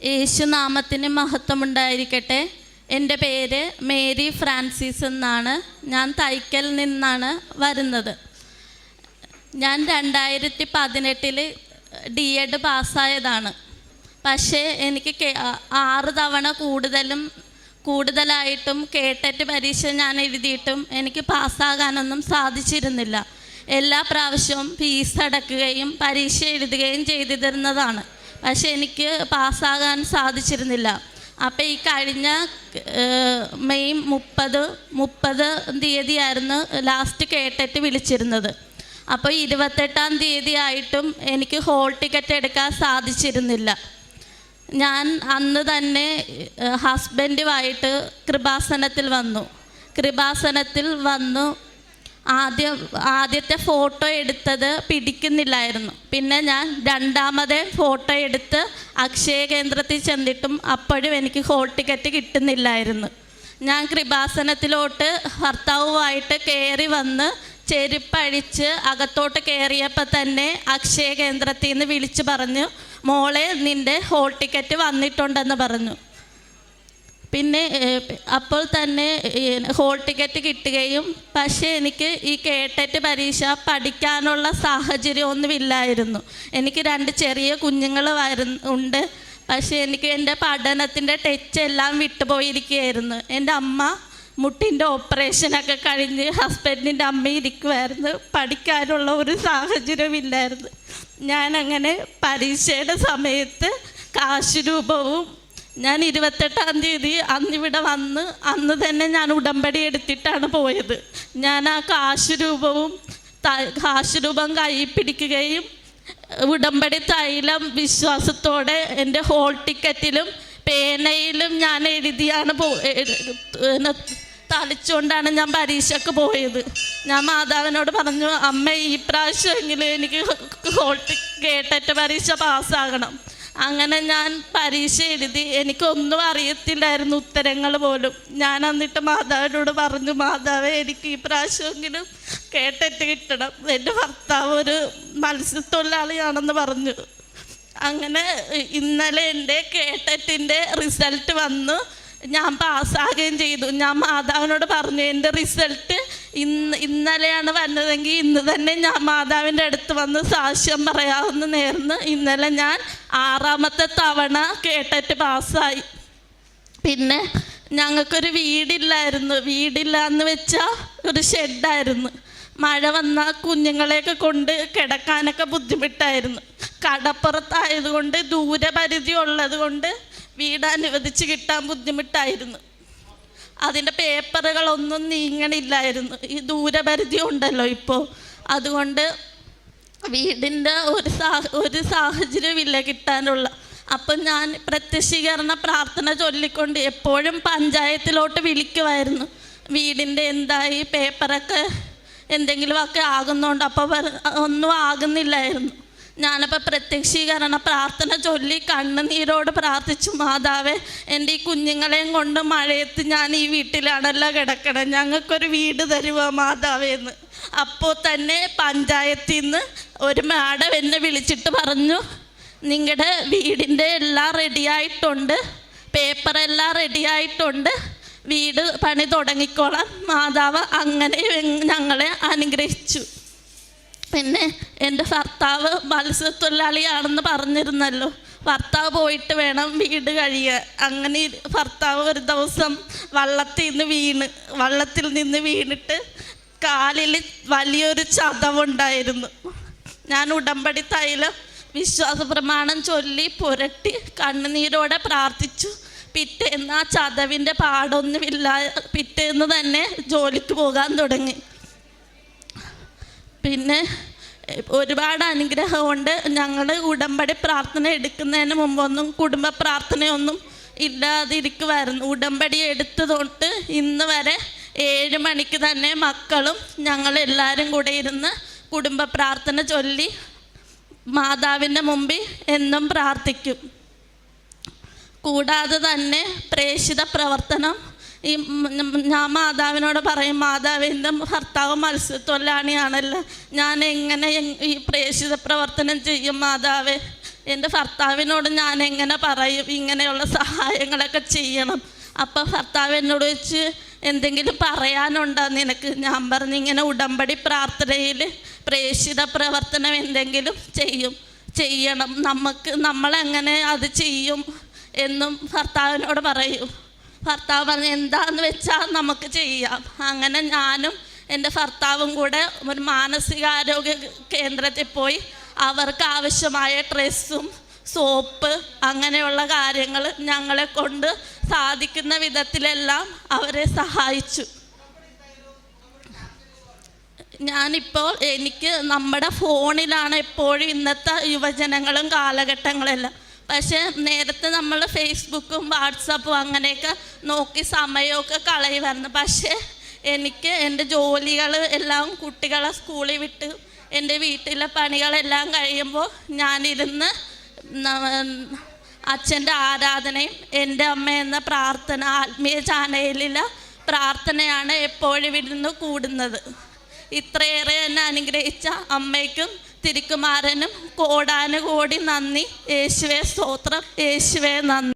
യേശുനാമത്തിന് മഹത്വമുണ്ടായിരിക്കട്ടെ. എൻ്റെ പേര് Mary Francis എന്നാണ്. ഞാൻ തൈക്കൽ നിന്നാണ് വരുന്നത്. ഞാൻ 2018 D.Ed പാസ്സായതാണ്. പക്ഷേ എനിക്ക് 6 തവണ കൂടുതലായിട്ടും കേട്ടറ്റ് പരീക്ഷ ഞാൻ എഴുതിയിട്ടും എനിക്ക് പാസ്സാകാനൊന്നും സാധിച്ചിരുന്നില്ല. എല്ലാ പ്രാവശ്യവും ഫീസ് അടക്കുകയും പരീക്ഷ എഴുതുകയും ചെയ്തിരുന്നതാണ്. പക്ഷേ എനിക്ക് പാസ്സാകാൻ സാധിച്ചിരുന്നില്ല. അപ്പോൾ ഈ കഴിഞ്ഞ മെയ് 30 തീയതിയായിരുന്നു ലാസ്റ്റ് കേട്ടറ്റ് വിളിച്ചിരുന്നത്. അപ്പോൾ 28-ാം തീയതി ആയിട്ടും എനിക്ക് ഹോൾ ടിക്കറ്റ് എടുക്കാൻ സാധിച്ചിരുന്നില്ല. ഞാൻ അന്ന് തന്നെ ഹസ്ബൻഡുമായിട്ട് കൃപാസനത്തിൽ വന്നു. ആദ്യത്തെ ഫോട്ടോ എടുത്തത് പിടിക്കുന്നില്ലായിരുന്നു. പിന്നെ ഞാൻ രണ്ടാമത്തെ ഫോട്ടോ എടുത്ത് അക്ഷയ കേന്ദ്രത്തിൽ ചെന്നിട്ടും അപ്പോഴും എനിക്ക് ഹോൾ ടിക്കറ്റ് കിട്ടുന്നില്ലായിരുന്നു. ഞാൻ കൃപാസനത്തിലോട്ട് ഭർത്താവുമായിട്ട് കയറി വന്ന് ചെരുപ്പഴിച്ച് അകത്തോട്ട് കയറിയപ്പോൾ തന്നെ അക്ഷയ കേന്ദ്രത്തിൽ നിന്ന് വിളിച്ച് പറഞ്ഞു, മോളെ നിൻ്റെ ഹോൾ ടിക്കറ്റ് വന്നിട്ടുണ്ടെന്ന് പറഞ്ഞു. പിന്നെ അപ്പോൾ തന്നെ ഹോൾ ടിക്കറ്റ് കിട്ടുകയും, പക്ഷേ എനിക്ക് ഈ കേട്ടറ്റ് പരീക്ഷ പഠിക്കാനുള്ള സാഹചര്യമൊന്നുമില്ലായിരുന്നു. എനിക്ക് 2 ചെറിയ കുഞ്ഞുങ്ങൾ ഉണ്ട്. പക്ഷേ എനിക്ക് എൻ്റെ പഠനത്തിൻ്റെ ടച്ച് എല്ലാം വിട്ടുപോയിരിക്കുകയായിരുന്നു. എൻ്റെ അമ്മ മുട്ടിൻ്റെ ഓപ്പറേഷനൊക്കെ കഴിഞ്ഞ് ഹസ്ബൻഡിൻ്റെ അമ്മ ഇരിക്കുമായിരുന്നു. പഠിക്കാനുള്ള ഒരു സാഹചര്യമില്ലായിരുന്നു. ഞാനങ്ങനെ പരീക്ഷയുടെ സമയത്ത് കാശ് രൂപവും ഞാൻ 28-ാം തീയതി അന്നിവിടെ വന്ന് അന്ന് തന്നെ ഞാൻ ഉടമ്പടി എടുത്തിട്ടാണ് പോയത്. ഞാൻ ആ കാശ് രൂപം കയ്യിൽ പിടിക്കുകയും ഉടമ്പടി തൈലം വിശ്വാസത്തോടെ എൻ്റെ ഹോൾ ടിക്കറ്റിലും പേനയിലും ഞാൻ എഴുതിയാണ് തളിച്ചുകൊണ്ടാണ് ഞാൻ പരീക്ഷയ്ക്ക് പോയത്. ഞാൻ മാതാവിനോട് പറഞ്ഞു, അമ്മ ഈ പ്രാവശ്യമെങ്കിലും എനിക്ക് കേട്ടറ്റ് പരീക്ഷ പാസ്സാകണം. അങ്ങനെ ഞാൻ പരീക്ഷ എഴുതി. എനിക്കൊന്നും അറിയത്തില്ലായിരുന്നു, ഉത്തരങ്ങൾ പോലും. ഞാൻ എന്നിട്ട് മാതാവിനോട് പറഞ്ഞു, മാതാവേ എനിക്ക് ഈ പ്രാവശ്യമെങ്കിലും കേട്ടറ്റ് കിട്ടണം. എൻ്റെ ഭർത്താവ് ഒരു മത്സ്യത്തൊഴിലാളിയാണെന്ന് പറഞ്ഞു. അങ്ങനെ ഇന്നലെ എൻ്റെ കേട്ടറ്റിൻ്റെ റിസൾട്ട് വന്നു. ഞാൻ പാസ്സാകുകയും ചെയ്തു. ഞാൻ മാതാവിനോട് പറഞ്ഞു, എൻ്റെ റിസൾട്ട് ഇന്നലെയാണ് വന്നതെങ്കിൽ ഇന്ന് തന്നെ ഞാൻ മാതാവിൻ്റെ അടുത്ത് വന്ന് സാക്ഷ്യം പറയാമെന്ന് നേർന്ന് ഇന്നലെ ഞാൻ 6ാമത്തെ തവണ കേട്ടറ്റ് പാസ്സായി. പിന്നെ ഞങ്ങൾക്കൊരു വീടില്ലാന്ന് വെച്ചാൽ ഒരു ഷെഡായിരുന്നു. മഴ വന്നാൽ കുഞ്ഞുങ്ങളെയൊക്കെ കൊണ്ട് കിടക്കാനൊക്കെ ബുദ്ധിമുട്ടായിരുന്നു. കടപ്പുറത്തായതുകൊണ്ട് ദൂരപരിധി ഉള്ളത് കൊണ്ട് വീട് അനുവദിച്ച് കിട്ടാൻ ബുദ്ധിമുട്ടായിരുന്നു. അതിൻ്റെ പേപ്പറുകളൊന്നും നീങ്ങണില്ലായിരുന്നു. ഈ ദൂരപരിധി ഉണ്ടല്ലോ ഇപ്പോൾ, അതുകൊണ്ട് വീടിൻ്റെ ഒരു സാഹചര്യമില്ല കിട്ടാനുള്ള. അപ്പം ഞാൻ പ്രത്യക്ഷീകരണ പ്രാർത്ഥന ചൊല്ലിക്കൊണ്ട് എപ്പോഴും പഞ്ചായത്തിലോട്ട് വിളിക്കുമായിരുന്നു. വീടിൻ്റെ എന്തായി, പേപ്പറൊക്കെ എന്തെങ്കിലുമൊക്കെ ആകുന്നുണ്ട്. അപ്പോൾ ഒന്നും ആകുന്നില്ലായിരുന്നു. ഞാനപ്പോൾ പ്രത്യക്ഷീകരണ പ്രാർത്ഥന ചൊല്ലി കണ്ണുനീരോട് പ്രാർത്ഥിച്ചു, മാതാവേ എൻ്റെ ഈ കുഞ്ഞുങ്ങളെയും കൊണ്ട് മഴയത്ത് ഞാൻ ഈ വീട്ടിലാണല്ലോ കിടക്കണം, ഞങ്ങൾക്കൊരു വീട് തരുമോ മാതാവേന്ന്. അപ്പോൾ തന്നെ പഞ്ചായത്തിൽ നിന്ന് ഒരു മാഡം എന്നെ വിളിച്ചിട്ട് പറഞ്ഞു, നിങ്ങളുടെ വീടിൻ്റെ എല്ലാം റെഡിയായിട്ടുണ്ട്, പേപ്പറെല്ലാം റെഡിയായിട്ടുണ്ട്, വീട് പണി തുടങ്ങിക്കോളാം. മാതാവ് അങ്ങനെ ഞങ്ങളെ അനുഗ്രഹിച്ചു. പിന്നെ എൻ്റെ ഭർത്താവ് മത്സ്യത്തൊഴിലാളിയാണെന്ന് പറഞ്ഞിരുന്നല്ലോ, ഭർത്താവ് പോയിട്ട് വേണം വീട് കഴിയാൻ. അങ്ങനെ ഭർത്താവ് ഒരു ദിവസം വള്ളത്തിൽ നിന്ന് വീണിട്ട് കാലിൽ വലിയൊരു ചതവുണ്ടായിരുന്നു. ഞാൻ ഉടമ്പടി തൈലം വിശ്വാസ പ്രമാണം ചൊല്ലി പുരട്ടി കണ്ണുനീരോടെ പ്രാർത്ഥിച്ചു. പിറ്റേന്ന് ആ ചതവിൻ്റെ പാടൊന്നുമില്ല. പിറ്റേന്ന് തന്നെ ജോലിക്ക് പോകാൻ തുടങ്ങി. പിന്നെ ഒരുപാട് അനുഗ്രഹമുണ്ട്. ഞങ്ങൾ ഉടമ്പടി പ്രാർത്ഥന എടുക്കുന്നതിന് മുമ്പൊന്നും കുടുംബ പ്രാർത്ഥനയൊന്നും ഇല്ലാതിരിക്കുമായിരുന്നു. ഉടമ്പടി എടുത്തു തൊട്ട് ഇന്ന് വരെ 7 മണിക്ക് തന്നെ മക്കളും ഞങ്ങളെല്ലാവരും കൂടെ ഇരുന്ന് കുടുംബ പ്രാർത്ഥന ചൊല്ലി മാതാവിൻ്റെ മുമ്പിൽ എന്നും പ്രാർത്ഥിക്കും. കൂടാതെ തന്നെ പ്രേക്ഷിത പ്രവർത്തനം ഞാൻ മാതാവിനോട് പറയും, മാതാവിൻ്റെ ഭർത്താവ് മത്സ്യത്തൊഴിലാളിയാണല്ലോ, ഞാൻ എങ്ങനെ ഈ പ്രേക്ഷിത പ്രവർത്തനം ചെയ്യും മാതാവേ, എൻ്റെ ഭർത്താവിനോട് ഞാൻ എങ്ങനെ പറയും ഇങ്ങനെയുള്ള സഹായങ്ങളൊക്കെ ചെയ്യണം? അപ്പോൾ ഭർത്താവ് എന്നോട് വെച്ച് എന്തെങ്കിലും പറയാനുണ്ടോ നിനക്ക്? ഞാൻ പറഞ്ഞു ഇങ്ങനെ ഉടമ്പടി പ്രാർത്ഥനയിൽ പ്രേക്ഷിത പ്രവർത്തനം എന്തെങ്കിലും ചെയ്യണം, നമ്മളെങ്ങനെ അത് ചെയ്യും എന്നും ഭർത്താവിനോട് പറയും. ഭർത്താവ് പറഞ്ഞു എന്താന്ന് വെച്ചാൽ നമുക്ക് ചെയ്യാം. അങ്ങനെ ഞാനും എൻ്റെ ഭർത്താവും കൂടെ ഒരു മാനസികാരോഗ്യ കേന്ദ്രത്തിൽ പോയി അവർക്ക് ആവശ്യമായ ഡ്രസ്സും സോപ്പ് അങ്ങനെയുള്ള കാര്യങ്ങൾ ഞങ്ങളെ കൊണ്ട് സാധിക്കുന്ന വിധത്തിലെല്ലാം അവരെ സഹായിച്ചു. ഞാനിപ്പോൾ എനിക്ക് നമ്മുടെ ഫോണിലാണ് എപ്പോഴും ഇന്നത്തെ യുവജനങ്ങളും കാലഘട്ടങ്ങളെല്ലാം. പക്ഷേ നേരത്തെ നമ്മൾ ഫേസ്ബുക്കും വാട്സപ്പും അങ്ങനെയൊക്കെ നോക്കി സമയമൊക്കെ കളയുമായിരുന്നു. പക്ഷേ എനിക്ക് എൻ്റെ ജോലികൾ എല്ലാം കുട്ടികളെ സ്കൂളിൽ വിട്ട് എൻ്റെ വീട്ടിലെ പണികളെല്ലാം കഴിയുമ്പോൾ ഞാനിരുന്ന് അച്ഛൻ്റെ ആരാധനയും എൻ്റെ അമ്മ എന്ന പ്രാർത്ഥന ആത്മീയ ചാനലിലെ പ്രാർത്ഥനയാണ് എപ്പോഴും ഇരുന്ന് കൂടുന്നത്. ഇത്രയേറെ എന്നെ അനുഗ്രഹിച്ച അമ്മയ്ക്കും തിരുക്കുമാരനും കോടാനുകോടി നന്ദി. യേശുവേ സ്തോത്രം, യേശുവേ നന്ദി.